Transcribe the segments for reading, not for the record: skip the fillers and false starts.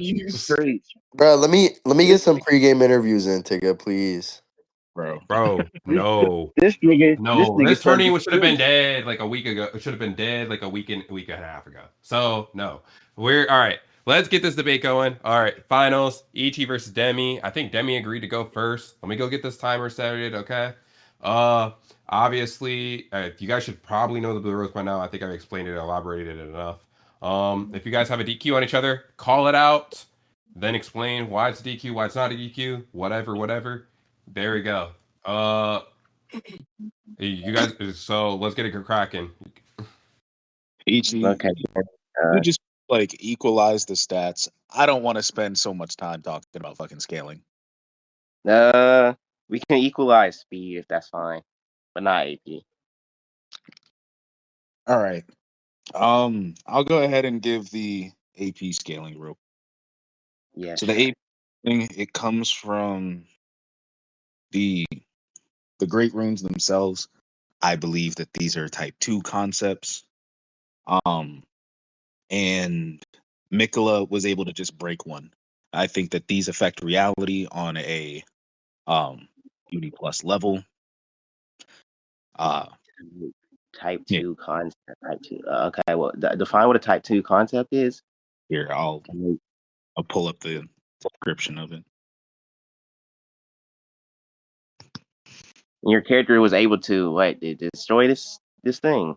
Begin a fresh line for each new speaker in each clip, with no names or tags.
Straight,
Bro, let me get some pregame interviews in, Tigga, please.
Bro,
No.
this
No,
nigga
this
said
tourney
the
should have been
truth.
dead like a week ago. It should have been dead like a week and a half ago. So no, we're all right. Let's get this debate going. All right, finals: Ichi versus Demi. I think Demi agreed to go first. Let me go get this timer started. Okay. Uh, obviously, you guys should probably know the rules by now. I think I've explained it, elaborated it enough. If you guys have a DQ on each other, call it out. Then explain why it's a DQ, why it's not a DQ, whatever, whatever. There we go. Uh, you guys, so let's get it cracking.
Ichi,
Okay.
you just like equalize the stats. I don't want to spend so much time talking about fucking scaling.
We can equalize speed if that's fine, but not AP.
All right. I'll go ahead and give the AP scaling rule.
Yeah.
So the AP thing, it comes from the great runes themselves. I believe that these are type 2 concepts. And Mikola was able to just break one. I think that these affect reality on a Uni plus level. Uh
Type
yeah,
2 concept. Type 2. Okay, well, define what a type 2 concept is.
here I'll pull up the description of it.
Your character was able to destroy this thing.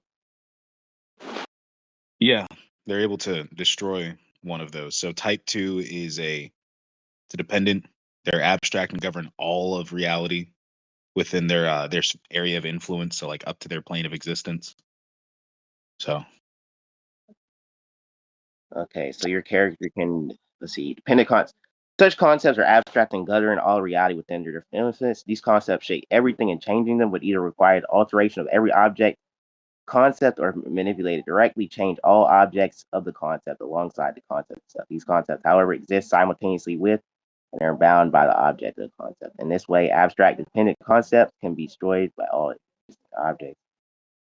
Yeah, they're able to destroy one of those. So type 2 is it's a dependent. They're abstract and govern all of reality within their area of influence, so like up to their plane of existence. So
Okay, so your character can dependent such concepts are abstract and govern all reality within their influence. These concepts shape everything, and changing them would either require the alteration of every object concept or manipulate it directly, change all objects of the concept alongside the concept itself. These concepts, however, exist simultaneously with and are bound by the object of the concept. In this way, abstract dependent concepts can be destroyed by all objects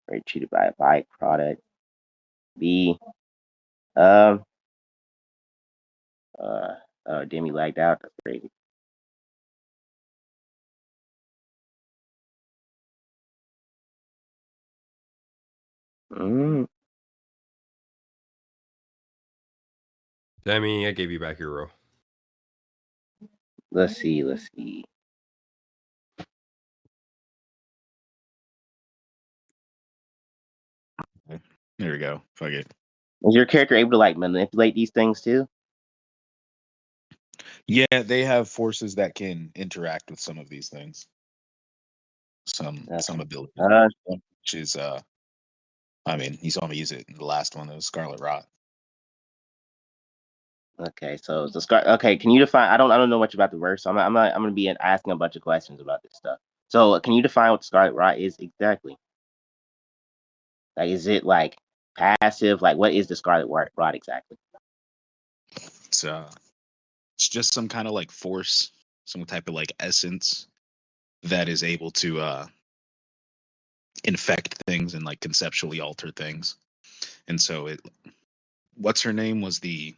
or treated by a byproduct. B. Um. Demi lagged out. That's crazy. Mm,
Demi, I gave you back your row.
let's see. Let's see.
there we go. Fuck it.
Is your character able to like manipulate these things too?
Yeah, they have forces that can interact with some of these things. Some
Okay.
abilities.
Uh,
Which is I mean, you saw me use it in the last one, that was Scarlet Rot.
okay. So the Scar. Okay, can you define? I don't know much about the verse. So I'm gonna be asking a bunch of questions about this stuff. So can you define what Scarlet Rot is exactly? Like, is it like passive? Like, what is the Scarlet Rot exactly?
It's it's just some kind of like force, some type of like essence that is able to infect things and like conceptually alter things. And so it what's her name was the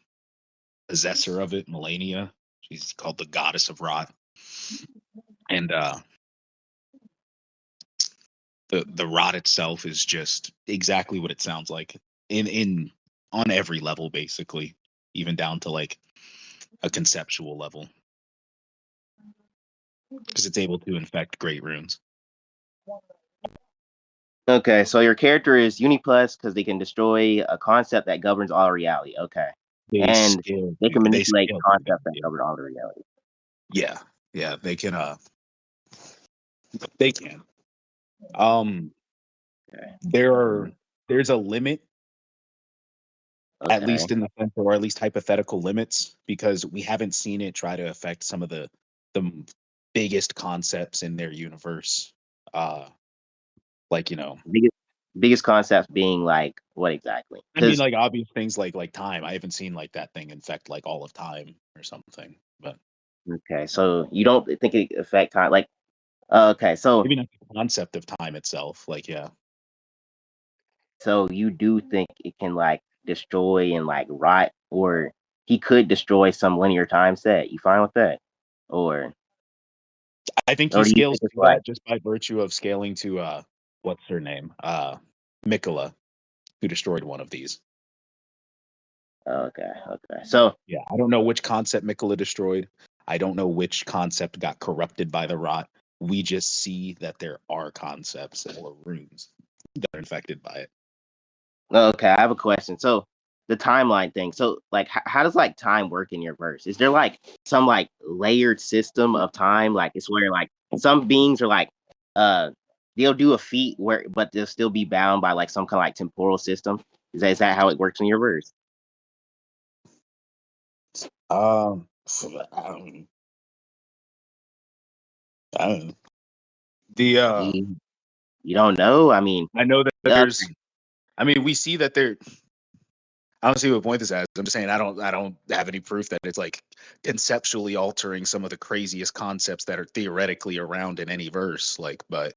possessor of it, Melania. She's called the goddess of rot. And the rot itself is just exactly what it sounds like in on every level basically, even down to like a conceptual level, because it's able to infect great runes.
Okay, so your character is Uni Plus because they can destroy a concept that governs all reality. Okay,
They
and
scale.
they can
They
manipulate
scale.
concepts that govern all the reality.
Yeah, yeah. They can. They can. Um,
Okay.
there are. There's a limit, at
Okay.
least in the sense, or at least hypothetical limits, because we haven't seen it try to affect some of the biggest concepts in their universe. Like
Biggest biggest concepts being like what exactly?
I mean,
Because
like obvious things like time. I haven't seen like that thing infect like all of time or something, but
okay, so you don't think it affect time? Like, okay,
maybe not the concept of time itself. Like, yeah,
so you do think it can like destroy and like rot or he could destroy some linear time set. You fine with that? Or
I think he
or do you
scales
think it's
to
like
that just by virtue of scaling to what's her name? Mikola, who destroyed one of these.
okay, okay. So
Yeah, I don't know which concept Mikola destroyed. I don't know which concept got corrupted by the rot. We just see that there are concepts or runes that are infected by it.
okay, I have a question. So the timeline thing. So like how does like time work in your verse? Is there like some like layered system of time? Like it's where like some beings are like uh they'll do a feat where but they'll still be bound by like some kind of like temporal system. Is that how it works in your verse?
Um, I don't, I don't know. The
You you don't know? I mean,
I know that
yeah,
there's. I mean, we see that there. I don't see what point this has. I'm just saying I don't have any proof that it's like conceptually altering some of the craziest concepts that are theoretically around in any verse. Like, but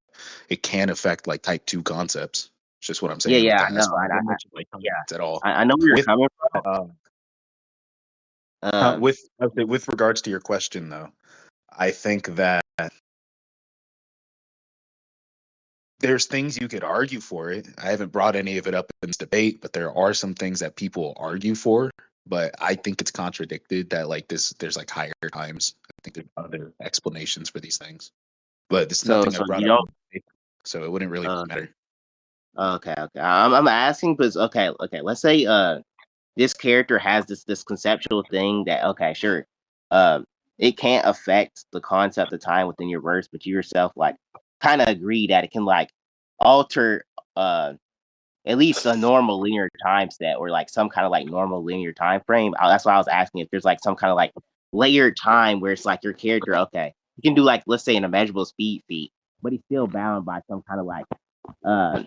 it can affect like type 2 concepts. It's just what I'm
yeah,
saying with
yeah, I
that. That's
know.
why I didn't mention like
Yeah,
concepts at all.
I know where you're
With
coming
uh,
from.
with regards to your question though, I think that there's things you could argue for it. I haven't brought any of it up in this debate, but there are some things that people argue for. But I think it's contradicted that like there's like higher times. I think there's other explanations for these things, but it's
So
nothing
so
I've
you
brought up,
don't.
so it wouldn't really
Uh,
matter.
okay, okay. I'm asking because okay, okay. Let's say this character has this conceptual thing that okay, sure, it can't affect the concept of time within your verse, but you yourself like kind of agree that it can like alter uh at least a normal linear time set or like some kind of like normal linear time frame. That's why I was asking if there's like some kind of like layered time where it's like your character, okay, you can do like let's say an immeasurable speed feat, but he's still bound by some kind of like uh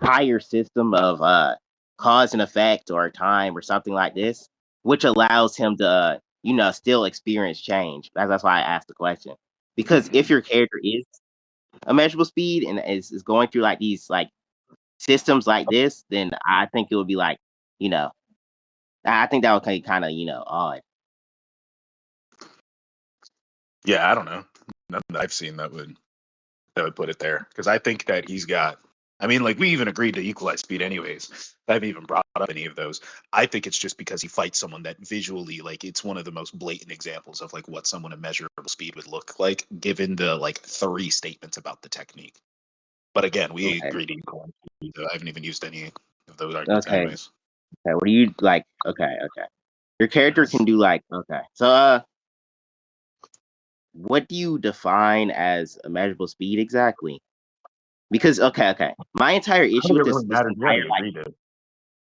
higher system of cause and effect or time or something like this, which allows him to still experience change. That's why I asked the question. Because if your character is immeasurable speed and is going through like these like systems like this, then I think it would be like, you know, I think that would kind of, odd.
Yeah, I don't know. Nothing that I've seen that would put it there because I think that he's got. I mean, like we even agreed to equalize speed, anyways. I haven't even brought up any of those. I think it's just because he fights someone that visually, like, it's one of the most blatant examples of like what someone at measurable speed would look like, given the like 3 statements about the technique. But again, we
Okay.
agreed to equalize speed. So I haven't even used any of those arguments,
Okay.
anyways.
Okay. What do you like? Okay. Okay. Your character can do like, okay. So, what do you define as immeasurable speed exactly? Because, okay. My entire
I don't
issue
think
with
it really
this
matters. We
entire
already
like
agreed to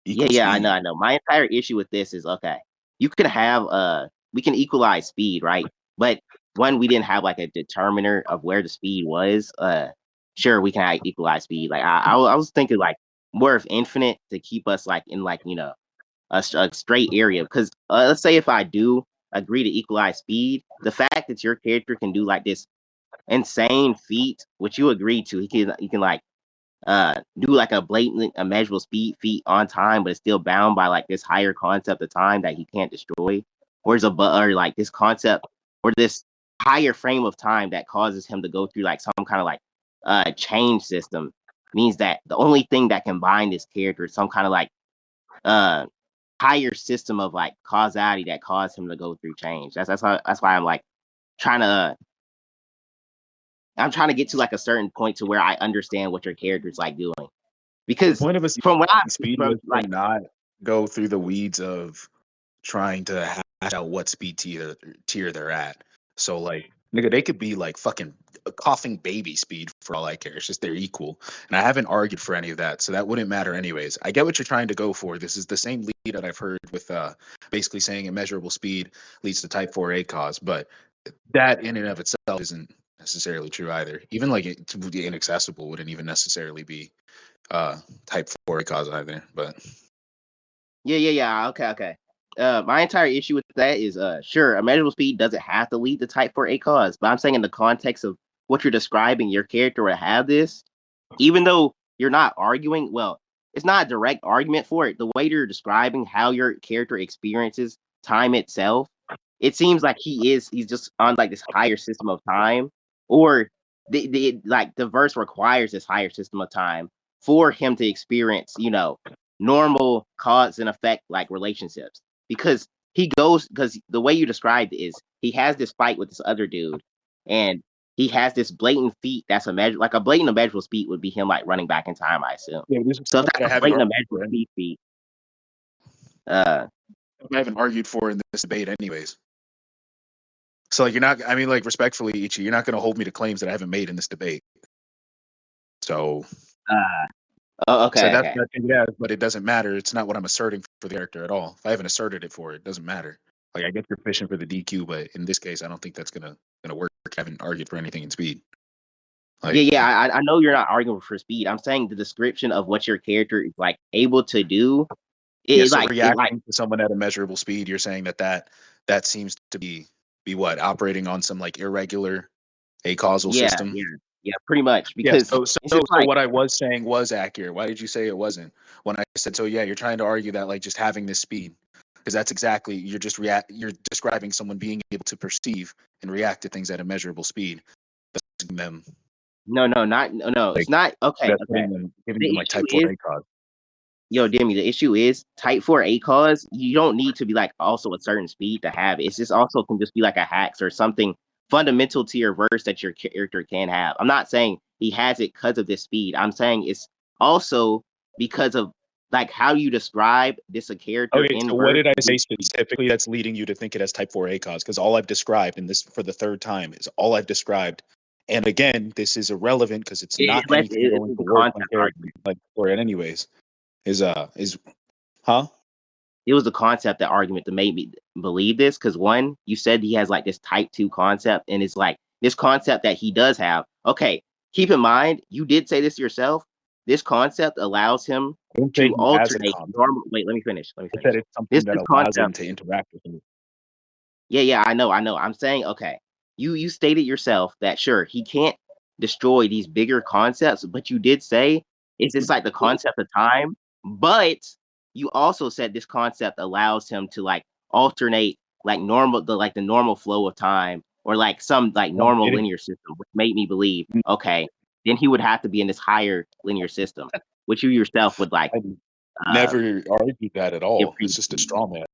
yeah,
equal
yeah, I
speed.
know. My entire issue with this is okay. You can have we can equalize speed, right? But when we didn't have like a determiner of where the speed was, sure we can equalize speed. Like I was thinking like more of infinite to keep us like in like a straight area. Because let's say if I do agree to equalize speed, the fact that your character can do like this insane feat, which you agree to, he can like do like a blatant immeasurable speed feat on time, but it's still bound by like this higher concept of time that he can't destroy, or like this concept or this higher frame of time that causes him to go through like some kind of like change system means that the only thing that can bind this character is some kind of like uh higher system of like causality that caused him to go through change. That's why trying to I'm trying to get to like a certain point to where I understand what your character's like doing.
The
Because
point of us
from what I
using speed
from
was to
like
not go through the weeds of trying to hash out what speed tier they're at. So like, nigga, they could be like fucking a coughing baby speed for all I care. It's just they're equal, and I haven't argued for any of that, so that wouldn't matter anyways. I get what you're trying to go for. This is the same lead that I've heard with basically saying immeasurable speed leads to Type 4A cause, but that in and of itself isn't necessarily true either. Even like it, to be inaccessible wouldn't even necessarily be Type 4A cause either. But
yeah. Okay. My entire issue with that is sure, a measurable speed doesn't have to lead to type 4A cause, but I'm saying in the context of what you're describing, your character would have this, even though you're not arguing, well, it's not a direct argument for it. The way you're describing how your character experiences time itself, it seems like he's just on like this higher system of time, or the verse requires this higher system of time for him to experience, normal cause and effect like relationships. Because because the way you described it is he has this fight with this other dude, and he has this blatant feat that's a measure, like a blatant immeasurable speed would be him like running back in time, I assume.
Yeah, this is
So if
something
that's
I
a
haven't
blatant
argued
immeasurable
for.
speed feat, uh,
I haven't argued for in this debate, anyways. So like, you're not. I mean, like, respectfully, Ichi, you're not going to hold me to claims that I haven't made in this debate. So, so
okay,
that's
okay.
what I think it is, but it doesn't matter. It's not what I'm asserting for the character at all. If I haven't asserted it for it, it doesn't matter. Like, I get you're fishing for the DQ, but in this case, I don't think that's gonna work. I haven't argued for anything in speed.
Yeah,
Like,
yeah, I know you're not arguing for speed. I'm saying the description of what your character is like able to do,
yeah.
it
So
like
reacting to someone at a measurable speed, you're saying that seems to be what, operating on some like irregular a causal
yeah,
system.
yeah, yeah, pretty much
Yeah.
because
So
it's just like
what I was saying was accurate. Why did you say it wasn't? When I said so, yeah, you're trying to argue that like just having this speed, because that's exactly, you're describing someone being able to perceive and react to things at a measurable speed. That's putting them
no,
like
it's not okay,
that's
okay.
giving
The
them like
issue
type 4
is,
A cause.
yo, Demi, the issue is type 4 A cause, you don't need to be like also a certain speed to have it. It's just also can just be like a hacks or something fundamental to your verse that your character can have. I'm not saying he has it because of this speed. I'm saying it's also because of like how you describe this a character
Okay,
in
so what
verse.
did I say specifically that's leading you to think it has type 4 A cause? Because all I've described, and this for the third time, is all I've described. And again, this is irrelevant because it's not anything going
It's
to
a
work on
concept
character
argument.
like for it anyways. Is huh?
It was the concept that argument that made me believe this because one, you said he has like this type 2 concept, and it's like this concept that he does have. Okay, keep in mind, you did say this yourself. This concept allows him
I didn't say
to
he has a
alternate
concept.
normal. Wait, let me finish. Let me
I said
finish.
it's
This
something that
this
allows him
concept.
to interact with it.
Yeah, yeah, I know. I'm saying, okay, you stated yourself that sure he can't destroy these bigger concepts, but you did say it's just like the concept of time. But you also said this concept allows him to like alternate like the normal flow of time or like some like
No, I
normal
didn't.
linear system, which made me believe, okay, then he would have to be in this higher linear system, which you yourself would like
I
uh
never argued that at
give
all. It's
credence
just a
to.
straw man.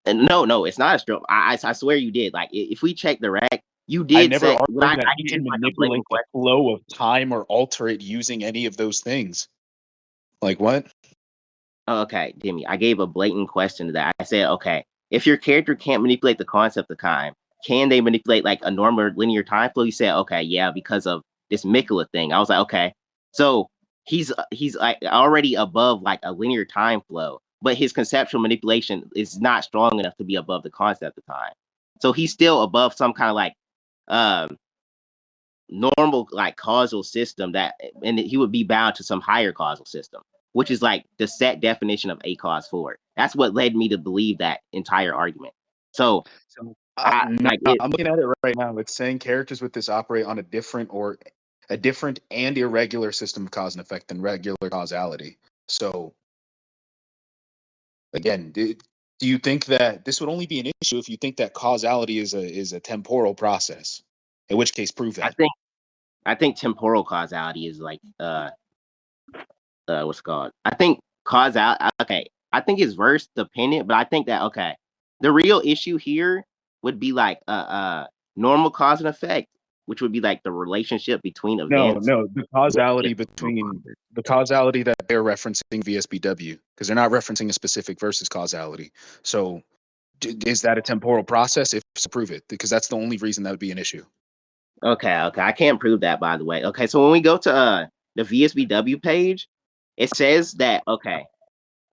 And no, it's not a stroke. I swear you did. Like if we check the rack, you
I
did
never
say when
argued that
I
he
gave
can
like a blatant
manipulate the
question.
flow of time or alter it using any of those things. Like what?
Oh, okay, Demi, I gave a blatant question to that. I said, okay, if your character can't manipulate the concept of time, can they manipulate like a normal linear time flow? You said, okay, yeah, because of this Mikola thing. I was like, okay, so he's like already above like a linear time flow, but his conceptual manipulation is not strong enough to be above the concept of time. So he's still above some kind of like um normal like causal system that, and he would be bound to some higher causal system, which is like the set definition of a cause for it. That's what led me to believe that entire argument. So
So
I
no,
like it.
I'm looking at it right now. It's saying characters with this operate on a different and irregular system of cause and effect than regular causality. So again, do you think that this would only be an issue if you think that causality is a temporal process? In which case, prove
I
that.
think I think temporal causality is like what's it called. I think causal. Okay, I think it's verse dependent, but I think that okay, the real issue here would be like normal cause and effect, which would be like the relationship between
No,
events.
no, the causality that they're referencing VSBW, because they're not referencing a specific versus causality. So is that a temporal process? If so, prove it, because that's the only reason that would be an issue.
Okay, okay. I can't prove that, by the way. Okay, so when we go to the VSBW page, it says that okay,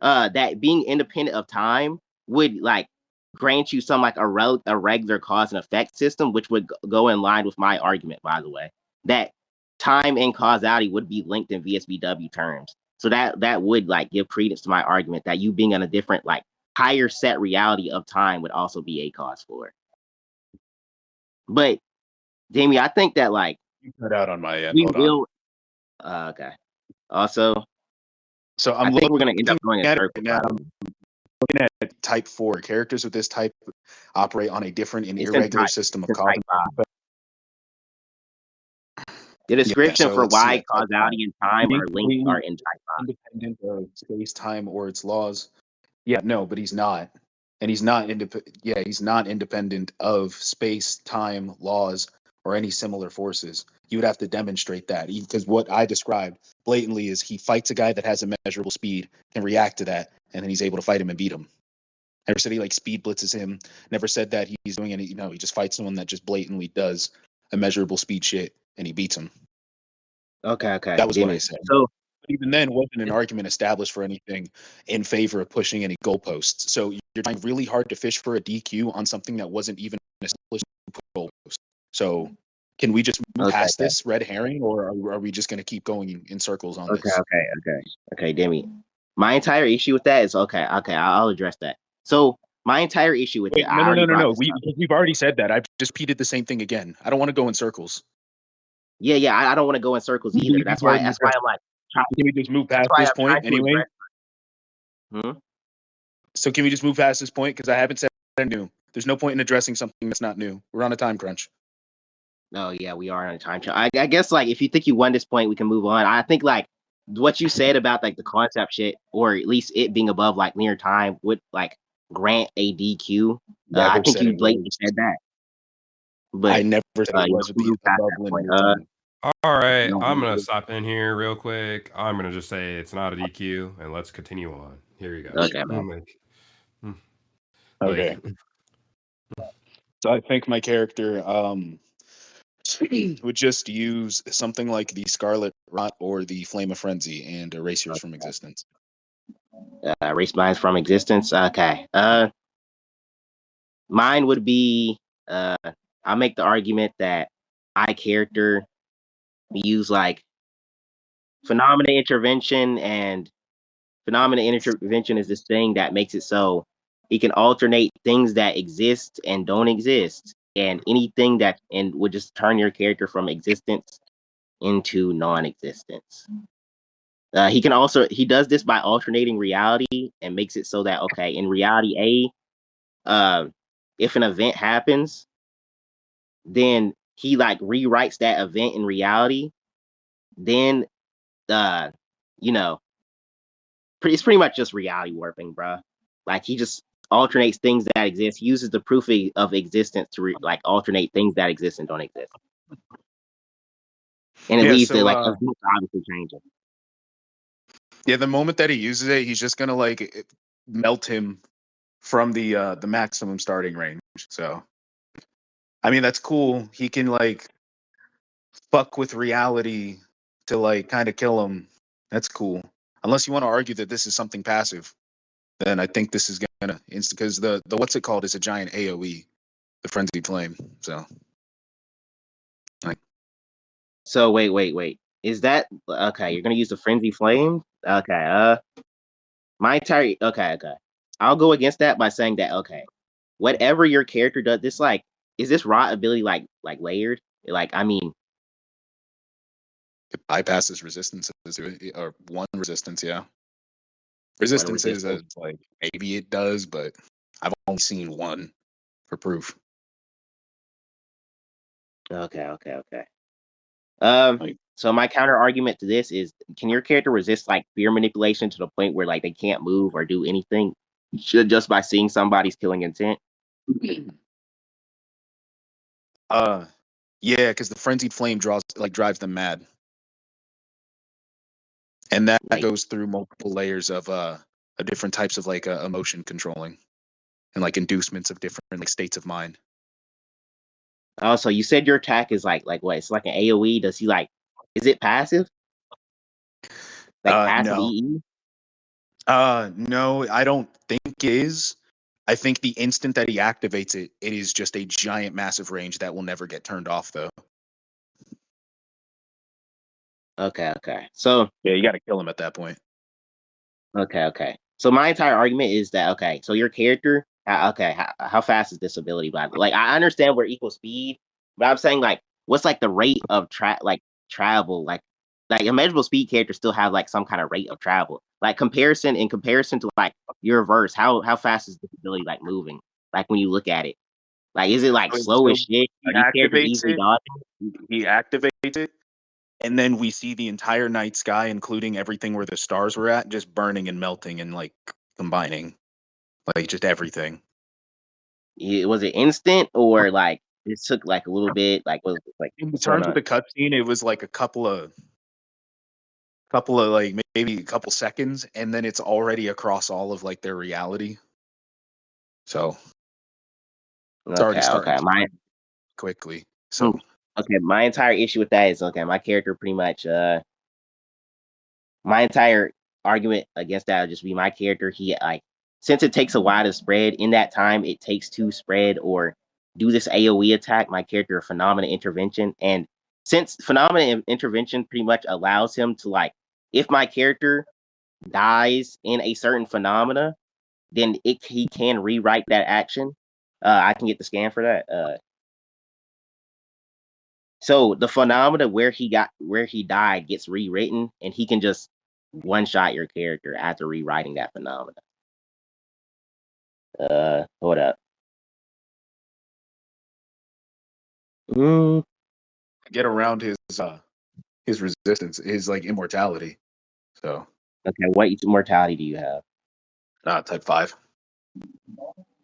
that being independent of time would like grant you some like a regular cause and effect system, which would go in line with my argument, by the way, that time and causality would be linked in VSBW terms. So that would like give credence to my argument that you being on a different like higher set reality of time would also be a cause for it. But Jamie, I think that like
You cut out on my end.
we
Hold on.
will. Okay. Also,
So
I
I'm
think we're gonna end up
looking
going in
at it right
circles,
now.
by the way.
looking at type 4. Characters with this type operate on a different and
It's in
irregular
type.
system
It's
of
in type
cognitive.
5. The description
So
for
let's see.
why
Type 5.
causality and time are linked
Completely
are in type 5.
independent of space, time, or its laws. Yeah, no, but he's not, and he's not independent. Yeah, he's not independent of space, time, laws, or any similar forces. You would have to demonstrate that, because what I described blatantly is he fights a guy that has immeasurable speed, can react to that, and then he's able to fight him and beat him. Never said he like speed blitzes him. Never said that he's doing any. He just fights someone that just blatantly does immeasurable speed shit, and he beats him.
Okay.
That was what I
Demi.
said.
So
But even then, wasn't an argument established for anything in favor of pushing any goalposts. So you're trying really hard to fish for a DQ on something that wasn't even established goalpost. So can we just move past
okay.
this red herring, or are we just going to keep going in circles on this?
Okay, Demi. My entire issue with that is okay. I'll address that. So my entire issue with it,
Wait,
I already brought this up.
We've already said that. I've just repeated the same thing again. I don't want to go in circles.
Yeah. I don't want to go in circles either. That's why I'm like,
Can we just move
that's
past
why
this
I'm trying
point
to
anyway?
address.
So can we just move past this point? Because I haven't said anything new. There's no point in addressing something that's not new. We're on a time crunch.
Oh yeah, we are on a time trial. I guess like if you think you won this point, we can move on. I think like what you said about like the concept shit, or at least it being above like linear time, would like grant a DQ. I
Never
think
said
you
it
blatantly
was.
said that,
I
but
never said it was
you move past
above
that point.
linear time.
All right,
No,
I'm gonna stop in here real quick. I'm gonna just say it's not a DQ, and let's continue on. Here you go.
okay, man.
Like,
Okay. So I think my character would just use something like the Scarlet Rot or the Flame of Frenzy and erase yours from existence.
Erase mine from existence. Okay. Mine would be. I'll make the argument that my character use like phenomena intervention, and phenomena intervention is this thing that makes it so it can alternate things that exist and don't exist, and anything that and would just turn your character from existence into non-existence. He does this by alternating reality and makes it so that okay, in reality A, if an event happens, then he like rewrites that event in reality. Then uh, you know, it's pretty much just reality warping, bro. Like he just alternates things that exist. He uses the proof of existence to like alternate things that exist and don't exist, and it
Yeah,
leads to
so
like events obviously changing.
yeah, the moment that he uses it, he's just gonna like melt him from the maximum starting range. So I mean that's cool. He can like fuck with reality to like kind of kill him. That's cool. Unless you want to argue that this is something passive, then I think this is gonna instant because the what's it called is a giant AOE, the frenzied flame. So like
So wait. Is that okay? You're gonna use the frenzy flame? Okay. My entire okay. I'll go against that by saying that okay, whatever your character does, this like is this rot ability like layered? Like I mean,
it bypasses resistances or one resistance. Yeah,
one
resistances
resistance.
like maybe it does, but I've only seen one for proof.
Okay. Um,
Like
so my counter argument to this is, can your character resist like fear manipulation to the point where like they can't move or do anything just by seeing somebody's killing intent?
uh yeah, because the frenzied flame drives them mad. And that
Like,
goes through multiple layers of different types of like emotion controlling and like inducements of different like states of mind.
also, you said your attack is like what? It's like an AOE. Does he like? Is it passive? Like passive
No.
EE?
No, I don't think it is. I think the instant that he activates it, it is just a giant massive range that will never get turned off though.
Okay. So
Yeah, you gotta kill him at that point.
okay. So my entire argument is that okay. So your character, how fast is this ability? By like, I understand we're equal speed, but I'm saying like, what's like the rate of travel? Like immeasurable speed characters still have like some kind of rate of travel. like in comparison to like your verse, how fast is this ability like moving? Like when you look at it, like is it like slow as
So
shit?
he
Are these characters
activates
easily
it.
dodging?
He activates it, and then we see the entire night sky, including everything where the stars were at, just burning and melting and like combining, like just everything.
Was it instant or like it took like a little bit? Like
In
what's going
terms of
on?
the cutscene, it was like a couple of like maybe a couple seconds, and then it's already across all of like their reality. So it's already
Okay,
starting
okay.
to
My
quickly.
mm,
So
okay, my entire issue with that is okay. My character pretty much my entire argument against that would just be my character. He like since it takes a while to spread in that time it takes to spread or do this AOE attack. My character phenomena intervention, and since phenomena intervention pretty much allows him to like if my character dies in a certain phenomena, then he can rewrite that action. I can get the scan for that. So the phenomena where he died gets rewritten, and he can just one shot your character after rewriting that phenomena. Hold up. Mm,
get around his resistance, his like immortality. So
okay, what mortality do you have?
type 5.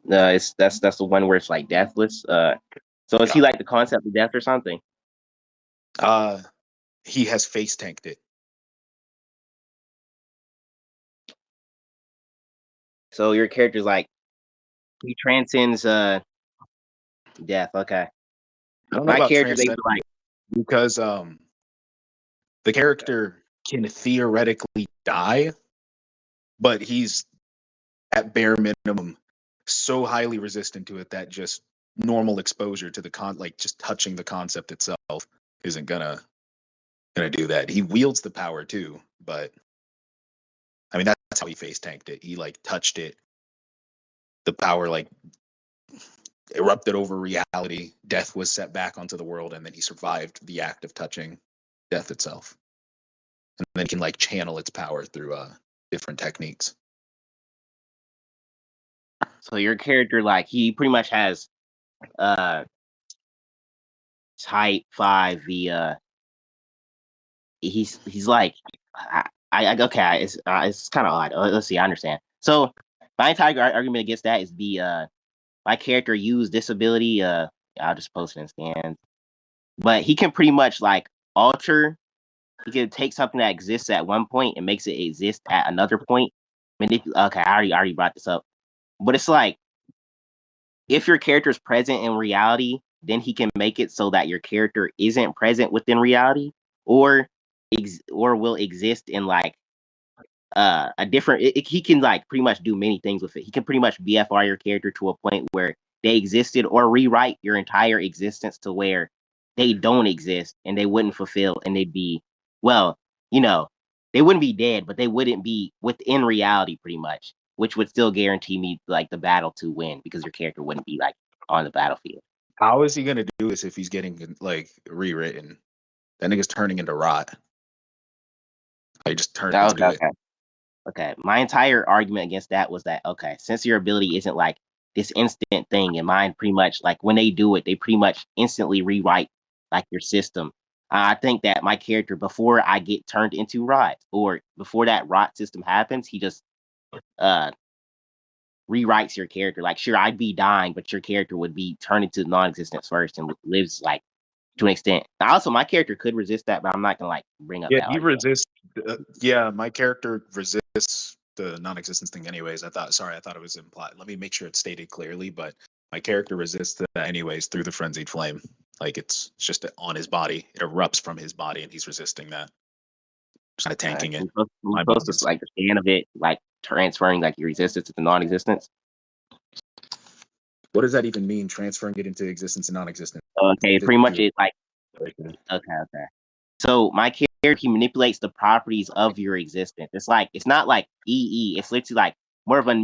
It's that's the one where it's like deathless. So is he
Yeah.
like the concept of death or something?
He has face tanked it.
So your character's like he transcends death. Okay,
I don't know
my
about
character's able to
transcending
like
it because the character can theoretically die, but he's at bare minimum so highly resistant to it that just normal exposure to the like just touching the concept itself isn't gonna do that. He wields the power too, but I mean that's how he face tanked it. He like touched it, the power like erupted over reality. Death was set back onto the world, and then he survived the act of touching death itself. And then he can like channel its power through different techniques.
so your character like he pretty much has uh type 5 via he's like okay it's kind of odd. Let's see, I understand. So my entire argument against that is the my character used this ability. I'll just post it in scans, but he can pretty much like alter. He can take something that exists at one point and makes it exist at another point. Okay, I already brought this up, but it's like if your character is present in reality, then he can make it so that your character isn't present within reality, or or will exist in like a different. He can like pretty much do many things with it. He can pretty much BFR your character to a point where they existed, or rewrite your entire existence to where they don't exist and they wouldn't fulfill, and they'd be well, you know, they wouldn't be dead, but they wouldn't be within reality pretty much, which would still guarantee me like the battle to win because your character wouldn't be like on the battlefield.
How is he gonna do this if he's getting like rewritten? That nigga's turning into rot. Like just turns
Okay,
into it.
okay. Okay, my entire argument against that was that okay, since your ability isn't like this instant thing, and mine pretty much like when they do it, they pretty much instantly rewrite like your system. I think that my character before I get turned into rot, or before that rot system happens, he just uh rewrites your character. Like sure, I'd be dying, but your character would be turned into non-existence first and lives like to an extent. Also, my character could resist that, but I'm not gonna like bring up
Yeah,
that
he
argument.
resists. Yeah, my character resists the non-existence thing. Anyways, I thought it was implied. Let me make sure it's stated clearly. But my character resists that anyways through the frenzied flame. Like it's just on his body. It erupts from his body, and he's resisting that. Just kind of tanking it.
Can we
My
post this
bonus.
like the scan of it, like transferring like your existence to non-existence?
What does that even mean? Transferring it into existence and non-existence.
Okay,
This
pretty much
is
it like okay. So my character he manipulates the properties of your existence. It's like it's not like EE. It's literally like more of a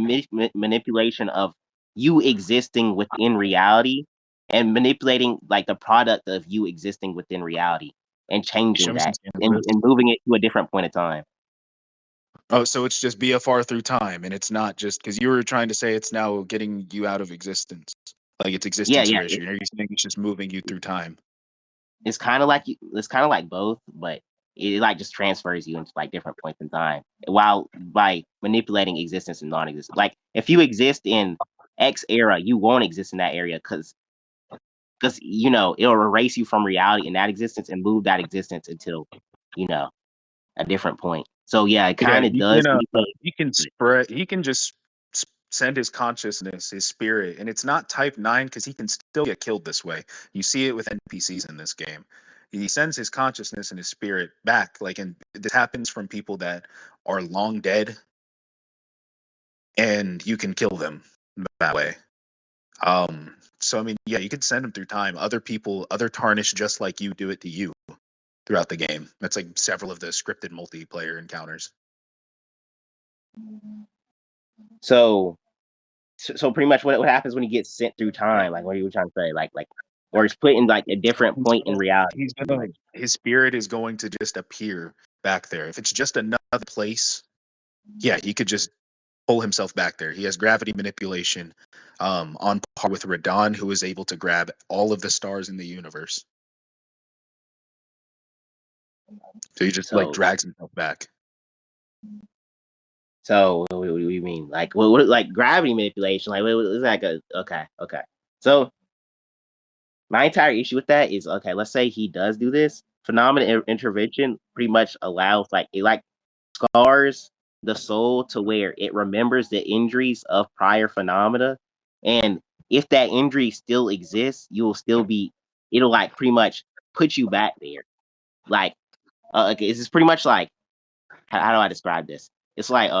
manipulation of you existing within reality and manipulating like the product of you existing within reality and
show
changing
me some
that
scans of this.
and moving it to a different point of time.
Oh, so it's just BFR through time, and it's not just because you were trying to say it's now getting you out of existence, like it's
Yeah,
existence
yeah.
erasure. Are you saying it's just moving you through time?
It's kind of like both, but it like just transfers you into like different points in time while by manipulating existence and non-existence. Like if you exist in X era, you won't exist in that area because you know it'll erase you from reality in that existence and move that existence until you know a different point. So yeah, it
Yeah,
kind of does manipulate.
he can spread. He can just send his consciousness, his spirit, and it's not Type 9 because he can still get killed this way. You see it with NPCs in this game. He sends his consciousness and his spirit back, like, and this happens from people that are long dead, and you can kill them that way. So I mean, yeah, you could send them through time. Other people, other Tarnished just like you, do it to you throughout the game. That's like several of the scripted multiplayer encounters.
So so pretty much what happens when he gets sent through time? Like what are you trying to say? Like or he's put in like a different point in reality.
He's
Pretty
gonna
much.
his spirit is going to just appear back there. If it's just another place, yeah, he could just pull himself back there. He has gravity manipulation, on par with Radon, who is able to grab all of the stars in the universe. So he just like
So
drags himself back.
so what do you mean? Like what like gravity manipulation? Like what is that? Okay. So my entire issue with that is okay. Let's say he does do this. Phenomenal intervention pretty much allows like it like scars the soul to where it remembers the injuries of prior phenomena, and if that injury still exists, you will still be. It'll like pretty much put you back there. Like okay, this is pretty much like how do I describe this? It's like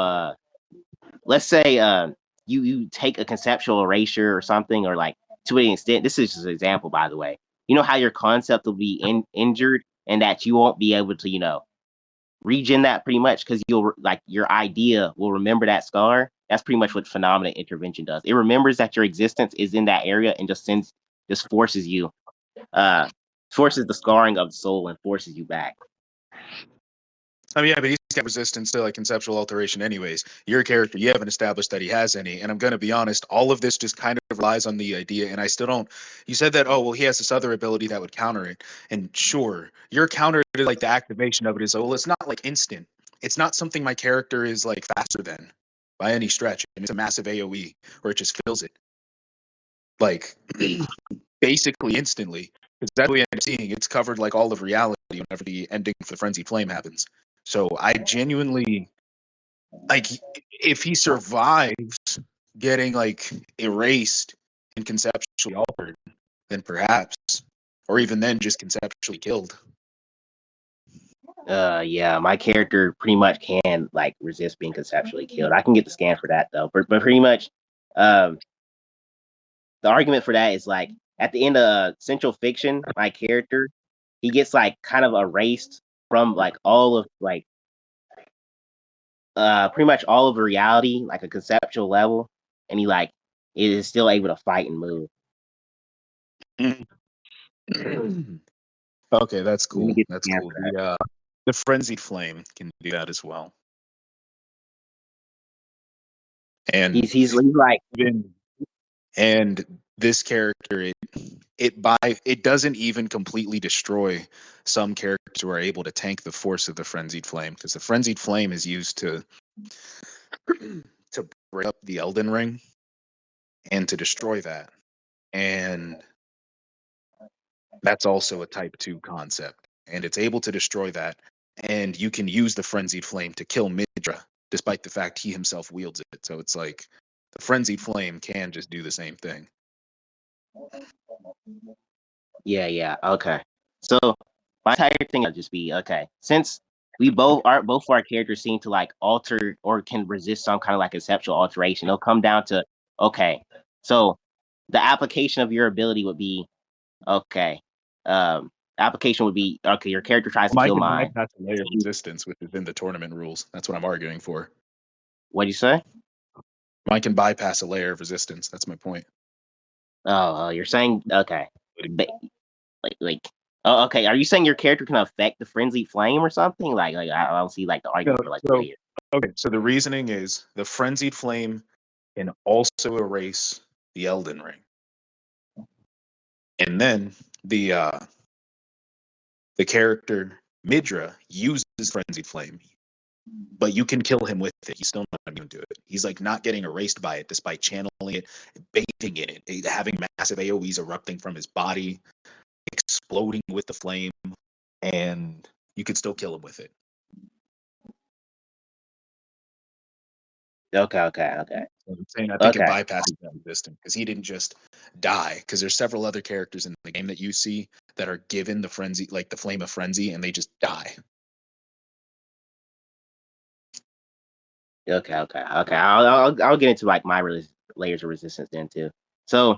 let's say you take a conceptual erasure or something or like to an extent. This is just an example, by the way. You know how your concept will be injured and that you won't be able to regen that pretty much because you'll like your idea will remember that scar. That's pretty much what phenomena intervention does. It remembers that your existence is in that area and just forces you uh forces the scarring of the soul and forces you back.
I mean, yeah, but he's got resistance to like conceptual alteration, anyways. Your character, you haven't established that he has any. And I'm going to be honest, all of this just kind of relies on the idea. And I still don't. You said that, oh, well, he has this other ability that would counter it. And sure, your counter to like the activation of it is, oh, well, it's not like instant. It's not something my character is like faster than by any stretch. And it's a massive AoE where it just fills it like basically instantly. Because that's what we end up seeing. It's covered like all of reality whenever the ending for the Frenzied Flame happens. So I genuinely like if he survives getting like erased and conceptually altered, then perhaps, or even then just conceptually killed.
Yeah, my character pretty much can like resist being conceptually killed. I can get the scan for that though, but pretty much um the argument for that is like at the end of Central Fiction, my character he gets like kind of erased from like all of like pretty much all of reality, like a conceptual level, and he like is still able to fight and move.
Okay, that's
Let me
cool.
get the
That's
scan
cool.
for that.
The Frenzied Flame can do that as well. And
He's like
even and this character it doesn't even completely destroy some characters who are able to tank the force of the Frenzied Flame, because the Frenzied Flame is used to to break up the Elden Ring and to destroy that. And that's also a type 2 concept. And it's able to destroy that. And you can use the Frenzied Flame to kill Midra, despite the fact he himself wields it. So it's like the Frenzied Flame can just do the same thing.
yeah, okay. So my entire thing would just be okay, since we both of our characters seem to like alter or can resist some kind of like conceptual alteration. It'll come down to okay, so the application of your ability would be okay. Application would be okay. Your character tries to
Mine
kill
can
mine.
bypass a layer of resistance, which is in the tournament rules. That's what I'm arguing for.
What'd you say?
Mine can bypass a layer of resistance. That's my point.
You're saying okay, but like oh okay. Are you saying your character can affect the frenzied flame or something? Like I don't see like the
So,
argument for like
so
layer.
Okay, so the reasoning is the frenzied flame can also erase the Elden Ring, and then the character Midra uses frenzied flame, but you can kill him with it. He's still not immune to it. He's like not getting erased by it, despite channeling it, bathing in it, having massive AOE's erupting from his body, exploding with the flame, and you can still kill him with it.
Okay.
So I'm saying I think it
Okay.
bypasses that resistance because he didn't just die. Because there's several other characters in the game that you see that are given the frenzy, like the flame of frenzy, and they just die.
Okay. I'll get into like my layers of resistance then too. So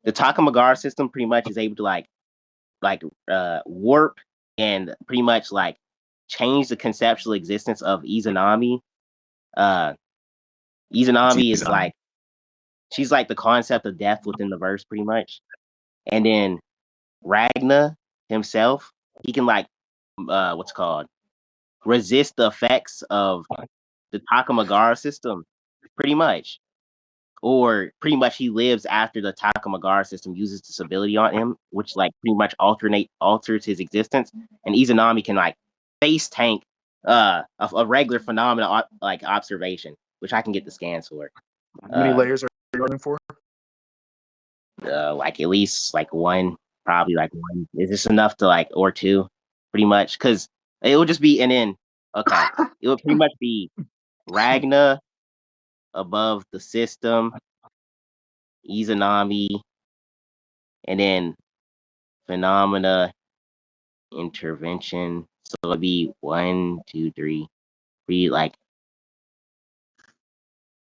the Takamagara system pretty much is able to warp and pretty much like change the conceptual existence of Izanami. Uh,
It's
Izanami
easy
is
on.
like she's like the concept of death within the verse pretty much, and then Ragna himself, he can like what's it called resist the effects of the Takamagara system pretty much. Or pretty much he lives after the Takamagara system uses this ability on him, which like pretty much alters his existence. And Izanami can like face tank a regular phenomenon like observation, which I can get the scans for.
How many layers are you running for?
Like at least like one, probably like one. Is this enough to like or two, pretty much? Because it will just be and then okay, it will pretty much be Ragna above the system, Izanami, and then phenomena intervention. So it'll be one, two, three. Be like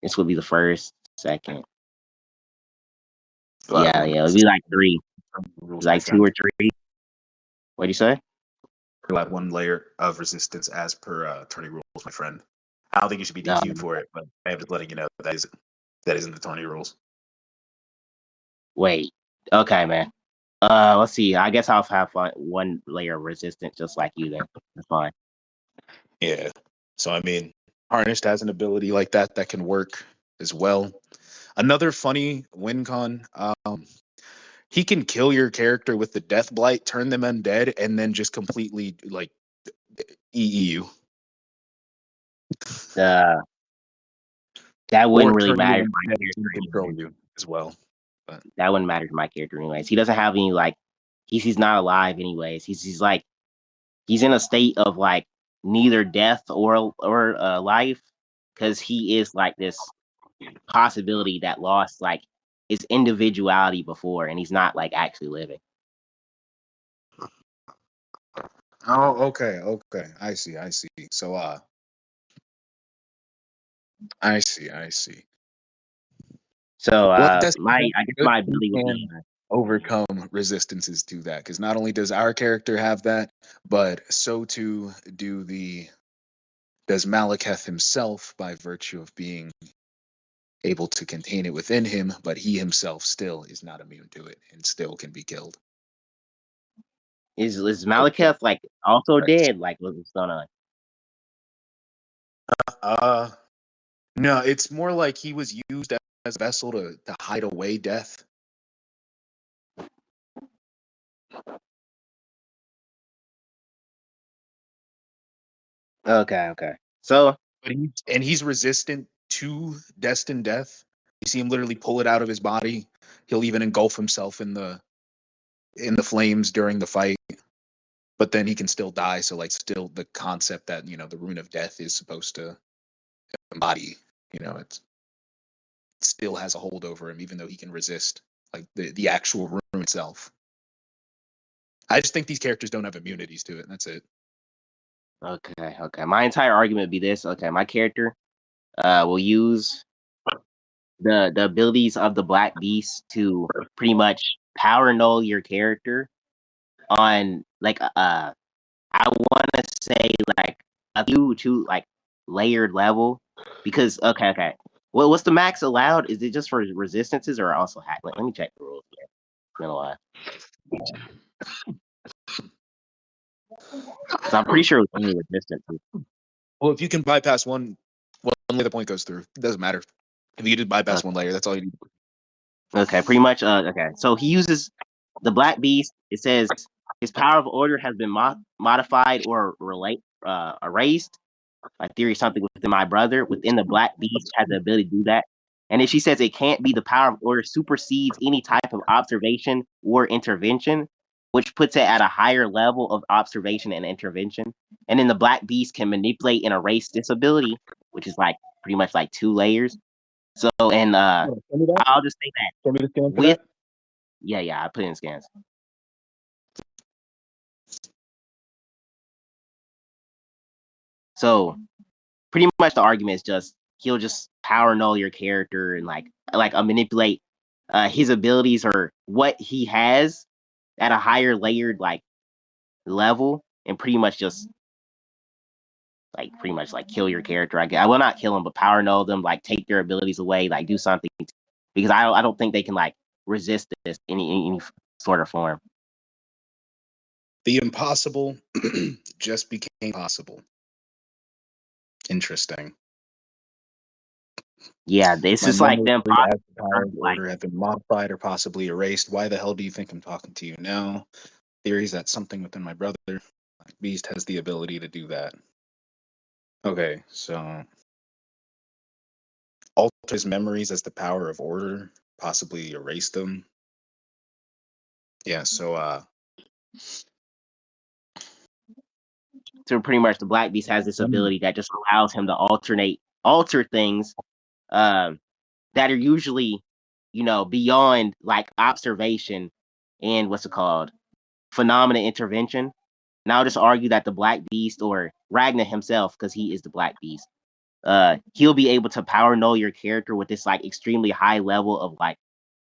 this would be the first, second.
A lot of
Yeah,
room.
it'll be like three,
Rules, my
like two
friend.
or three. What do you say?
You'll have one layer of resistance as per tourney rules, my friend. I don't think you should be
No,
DQ'd for it, but I am just letting you know that isn't the tourney rules.
wait. Okay, man. Let's see. I guess I'll have one layer of resistance, just like you. Then that's fine.
Yeah. So I mean, Tarnished has an ability like that that can work as well. Another funny win con. He can kill your character with the death blight, turn them undead, and then just completely like EE you.
Uh, that
Or
wouldn't really
turn you
matter to my
undead
character
and control
anyway.
you as well. But
That wouldn't matter to my character anyways. He doesn't have any like he's not alive anyways. He's like he's in a state of like neither death or life because he is like this possibility that lost like his individuality before and he's not like actually living.
oh, okay. I see. So I see.
So
Well, that's
I guess
good.
my
We
ability would be
can overcome resistances to that because not only does our character have that, but so too does Malekith himself by virtue of being able to contain it within him, but he himself still is not immune to it and still can be killed.
is
Okay.
Malekith like also
Right.
dead like what's going on?
Uh no, it's more like he was used as a vessel to hide away death.
Okay. So
But he's resistant to destined death. You see him literally pull it out of his body. He'll even engulf himself in the flames during the fight. But then he can still die. So like still the concept that, the rune of death is supposed to embody, it still has a hold over him, even though he can resist like the actual rune itself. I just think these characters don't have immunities to it. And that's it.
okay. My entire argument would be this. Okay, my character will use the abilities of the Black Beast to pretty much power null your character on like I want to say like a few to like layered level because okay. Well, what's the max allowed? Is it just for resistances or also hack? Let me check the rules here. It's been a while because I'm pretty sure it was only resistances.
Well, if you can bypass one Well, only the point goes through. It doesn't matter. If you just bypass one layer, that's all you need.
Okay, pretty much. Okay, so he uses the Black Beast. It says his power of order has been modified or erased. My theory is something within my brother. Within the Black Beast has the ability to do that. And then she says it can't be the power of order supersedes any type of observation or intervention, which puts it at a higher level of observation and intervention. And then the Black Beast can manipulate and erase this ability, which is like pretty much like 2 layers. So, and
Show me that.
I'll just say that
Show me the scan for
with
that.
yeah, I put in scans. So pretty much the argument is just he'll just power null your character and like manipulate his abilities or what he has at a higher layered like level and pretty much just like kill your character. I will not kill them, but power null them, like take their abilities away, like do something because I don't think they can like resist this in any sort of form.
The impossible just became possible. Interesting.
Yeah, this
My
is like
memory
them
as the power of
like
order have been modified or possibly erased. Why the hell do you think I'm talking to you now? Theories that something within my brother, Beast, has the ability to do that. Okay, so alter his memories as the power of order, possibly erase them. Yeah, so
so pretty much the Black Beast has this ability that just allows him to alter things that are usually, beyond like observation and what's it called? Phenomena intervention. And I'll just argue that the Black Beast or Ragna himself, because he is the Black Beast, he'll be able to power null your character with this like extremely high level of like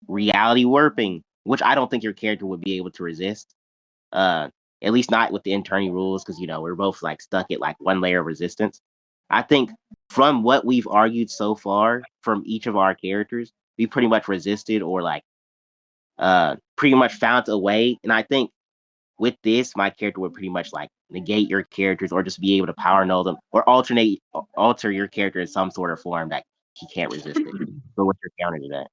reality warping, which I don't think your character would be able to resist. Uh, at least not with the internal rules, because we're both like stuck at like one layer of resistance. I think from what we've argued so far from each of our characters, we pretty much resisted or like pretty much found a way. And I think with this, my character would pretty much like negate your characters or just be able to power null them or alter your character in some sort of form that he can't resist it. So what's your counter to that?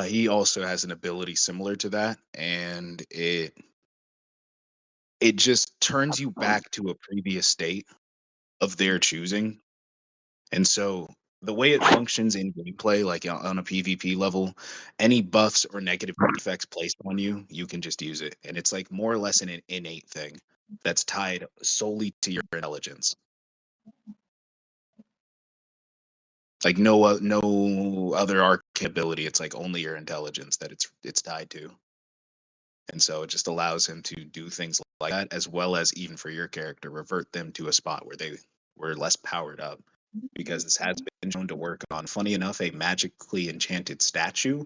he also has an ability similar to that, and it just turns you back to a previous state of their choosing. And so the way it functions in gameplay, like on a PvP level, any buffs or negative effects placed on you, you can just use it. And it's like more or less an innate thing that's tied solely to your intelligence. Like no other arc ability. It's like only your intelligence that it's tied to. And so it just allows him to do things like that, as well as even for your character, revert them to a spot where they were less powered up. Because this has been shown to work on, funny enough, a magically enchanted statue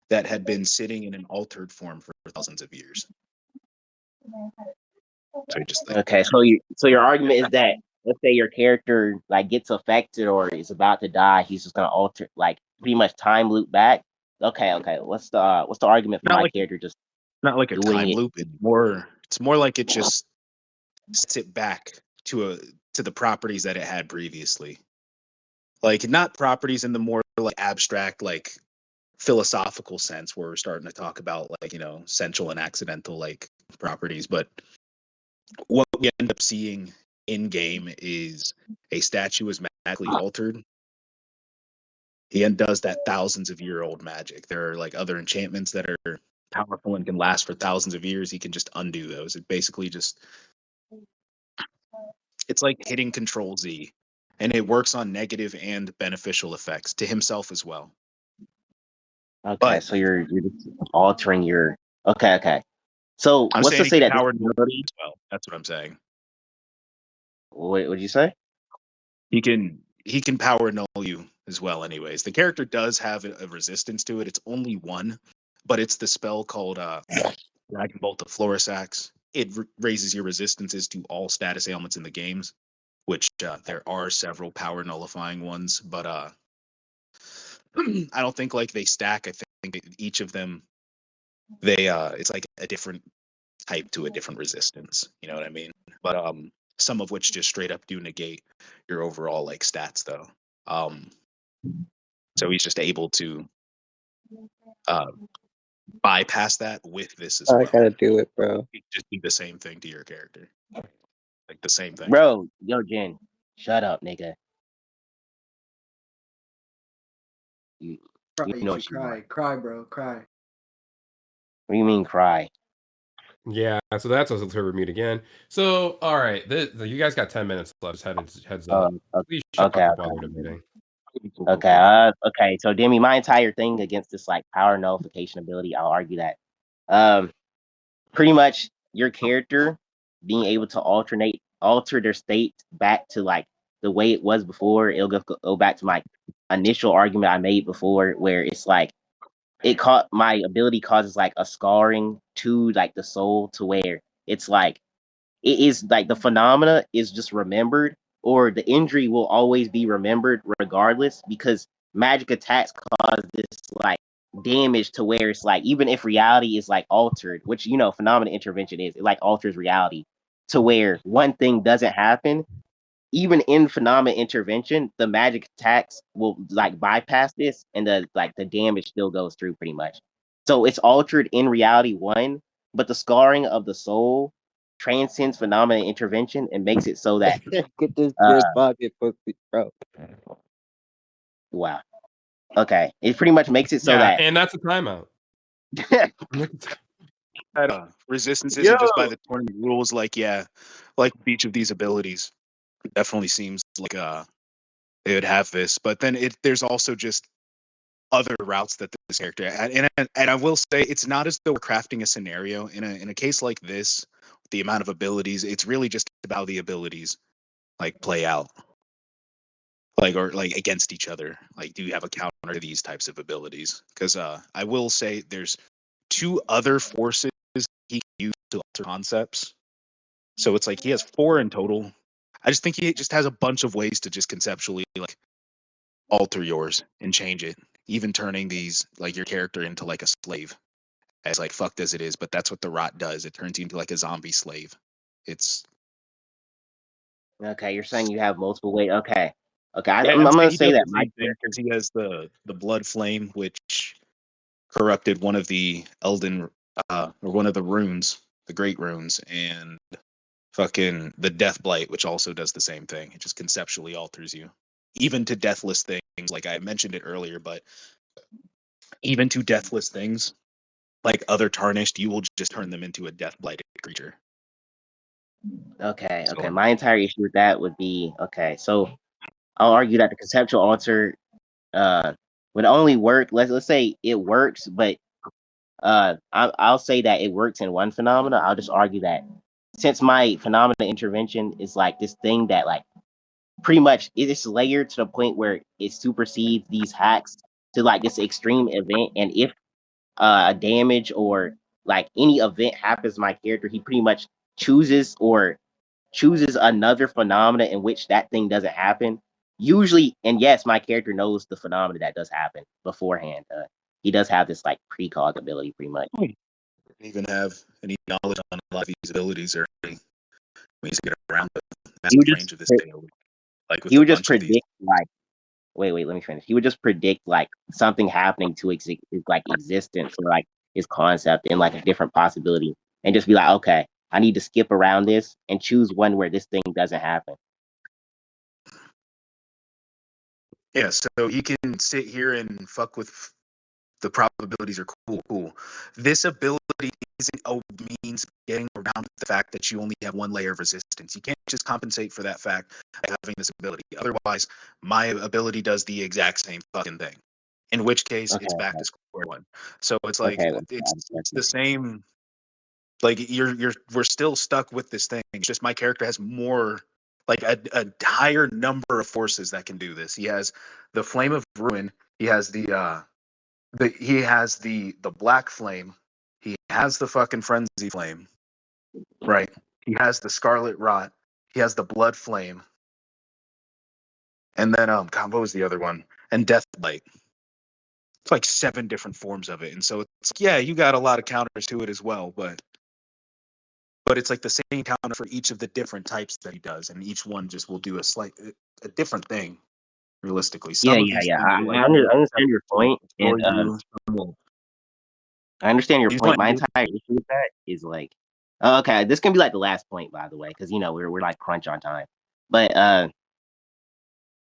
that had been sitting in an altered form for thousands of years. So just like,
Okay, so your argument is that let's say your character like gets affected or is about to die, he's just gonna alter like pretty much time loop back. Okay. What's the argument for
not
my
like
character just
not like a
doing
time
it?
loop. It's more like it just sets it back to the properties that it had previously. Like not properties in the more like abstract, like philosophical sense where we're starting to talk about like, central and accidental like properties, but what we end up seeing in game is a statue is magically altered. He does that thousands of year old magic. There are like other enchantments that are powerful and can last for thousands of years. He can just undo those. It basically just it's like hitting Control Z, and it works on negative and beneficial effects to himself as well.
Okay,
But
so you're just altering your okay. So
I'm
what's to
saying he
say
can
that this
power null
ability?
as well. That's what I'm saying.
What would you say?
He can power null you as well. Anyways, the character does have a resistance to it. It's only one, but it's the spell called Dragon Bolt of Florisax. It raises your resistances to all status ailments in the games, which there are several power nullifying ones, but I don't think like they stack. I think each of them they it's like a different type to a different resistance. You know what I mean? But some of which just straight up do negate your overall like stats though. So he's just able to uh, bypass that with this as
I
well.
gotta do it, bro.
He just do the same thing to your character, like the same thing.
Bro, yo, Jen, shut up, nigga. You,
Cry,
you know
Ichi,
what you want.
cry, bro, cry.
What do you mean cry?
Yeah, so that's what's for mute again. So, all right, you guys got 10 minutes left. Just heads up. Please shut
Okay,
up while we're debating.
okay. So Demi, my entire thing against this like power nullification ability, I'll argue that pretty much your character being able to alter their state back to like the way it was before. It'll go back to my initial argument I made before, where it's like my ability causes like a scarring to like the soul, to where it's like it is like the phenomena is just remembered, or the injury will always be remembered regardless, because magic attacks cause this like damage to where it's like, even if reality is like altered, which phenomena intervention is, it like alters reality to where one thing doesn't happen. Even in phenomena intervention, the magic attacks will like bypass this, and the damage still goes through pretty much. So it's altered in reality one, but the scarring of the soul transcends phenomena intervention and makes it so that
Get this
uh
bitch pocket pussy, bro.
wow. Okay. It pretty much makes it so
Yeah,
that
and that's a timeout.
Resistance
yo,
isn't just by the tournament rules. Like like each of these abilities, it definitely seems like they would have this, but then there's also just other routes that this character and I will say it's not as though we're crafting a scenario in a case like this. The amount of abilities, it's really just about the abilities like play out, like or like against each other. Like, do you have a counter to these types of abilities? Because I will say there's two other forces he can use to alter concepts. So it's like he has four in total. I just think he just has a bunch of ways to just conceptually like alter yours and change it, even turning these like your character into like a slave, as like fucked as it is. But that's what the rot does. It turns you into like a zombie slave. It's
okay, you're saying you have multiple ways. Okay. Okay,
yeah.
I'm
I'm
gonna
saying he
say
does
that
the
my
same thing because he has the blood flame, which corrupted one of the Elden or one of the runes, the great runes, and fucking the death blight, which also does the same thing. It just conceptually alters you, even to deathless things. Like I mentioned it earlier, but even to deathless things, like other tarnished, you will just turn them into a death blighted creature.
okay,
So
okay. My entire issue with that would be, okay, so I'll argue that the conceptual alter uh would only work. Let's say it works, but I'll say that it works in one phenomena. I'll just argue that since my phenomena intervention is like this thing that like pretty much it is layered to the point where it supersedes these hacks to like this extreme event, and if a damage or like any event happens to my character, he pretty much chooses another phenomena in which that thing doesn't happen. Usually, and yes, my character knows the phenomena that does happen beforehand. He does have this like precog ability, pretty much.
you don't even have any knowledge on a lot of these abilities or any ways to get around the
He
massive
would just
range of this daily. Like with
he
a
would just
bunch of these.
predict like wait, let me finish. He would just predict like something happening to his like existence, or like his concept in like a different possibility, and just be like, okay, I need to skip around this and choose one where this thing doesn't happen.
Yeah, so he can sit here and fuck with the probabilities are cool. This ability isn't a means of getting around the fact that you only have one layer of resistance. You can't just compensate for that fact by having this ability. Otherwise, my ability does the exact same fucking thing. In which case,
Okay,
it's back to square one. So it's like
okay,
it's the same. Like we're still stuck with this thing. It's just my character has more, like a higher number of forces that can do this. He has the flame of ruin. He has he has the black flame. He has the fucking frenzy flame. Right. He has the scarlet rot. He has the blood flame. And then God, what was the other one? And death blight. It's like 7 different forms of it. And so it's yeah, you got a lot of counters to it as well, but but it's like the same counter for each of the different types that he does, and each one just will do a different thing. Realistically, some of these things
I,
are like
I
more
understand your point,
destroy
and
you. Some will.
I understand your
You just
point.
want
My
to
entire issue with that is like, okay, this can be like the last point, by the way, because we're like crunch on time. But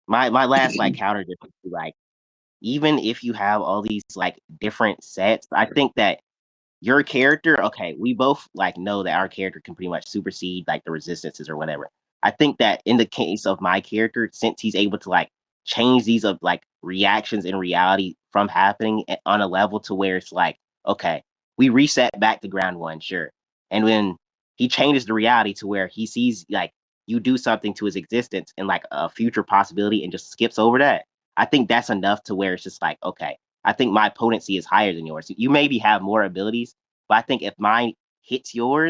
my last like counter just would be like, even if you have all these like different sets, I think that your character, okay, we both like know that our character can pretty much supersede like the resistances or whatever. I think that in the case of my character, since he's able to like change these of like reactions in reality from happening on a level to where it's like, okay, we reset back to ground one, sure. And when he changes the reality to where he sees like you do something to his existence and like a future possibility and just skips over that, I think that's enough to where it's just like, okay, I think my potency is higher than yours. You maybe have more abilities, but I think if mine hits yours,